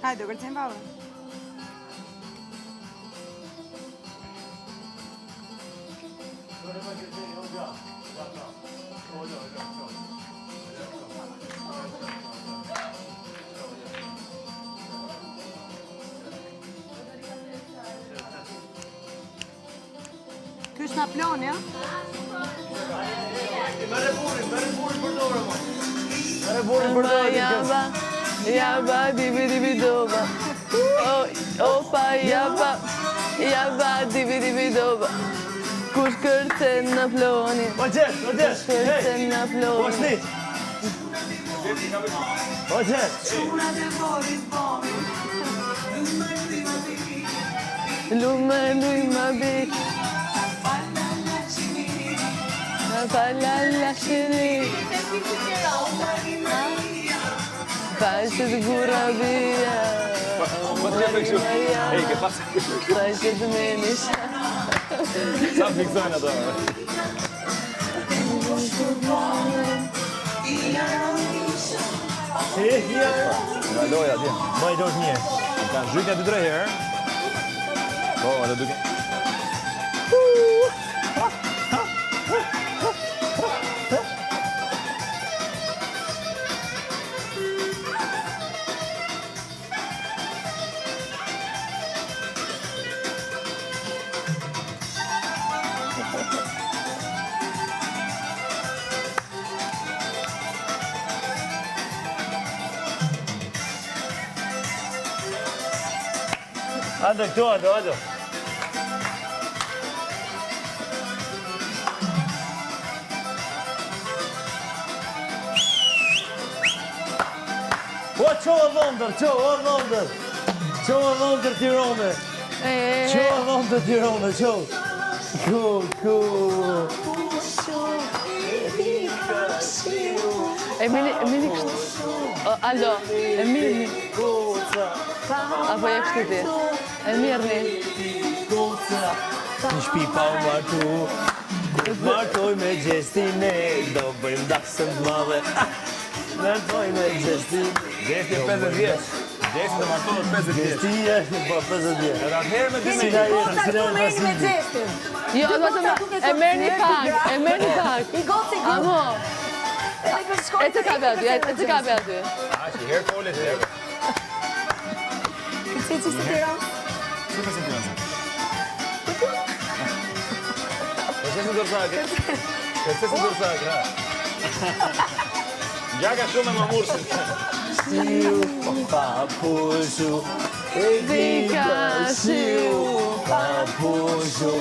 Hajde, kërcen baba. Ky është Napoleoni, ja? Merre burin për dorë, mo. Merre burin për dorë. Jaba, dibi doba. Opa, jaba, dibi doba. Kush kërcen Napoleoni? O gjet. Kush kërcen Napoleoni? O snit. O gjet. Lume, ma bik. Falla la shiri. Faccio di curabia. Ehi, che passa? Faccio di menisce. Sa fikzojnë ato. Nga loja, atje. Ma I dosh një. Kanë zhytja 2-3 herë. Po, edhe duke. Ando këtu, ando. O, qohë Londër, Tirone. Qohë Londër, Tirone, qohë. Ku. Emili kështë. Aldo, Emili. Apo je kështë ti? Emirni. Në shpi pa u martoj me gjestin e do bëjmë dasëm të madhe. Martoj me gjestin. Gjesti e 50 vjeç. Gjesti të martohet 50 vjeç. Gjesti e 50 vjeç. Edhe atëherë me Si da me gjestin. Jo, e merë një pak. I goci gu. Amo. E të kabe aty. Ashtë, herë kole të herë. Si që si tira? Si me sentiren se? Kërcesin dërsakë, ha? Gjaka shumë e më murësin. Shiu, papushu, e di ka shiu, papushu,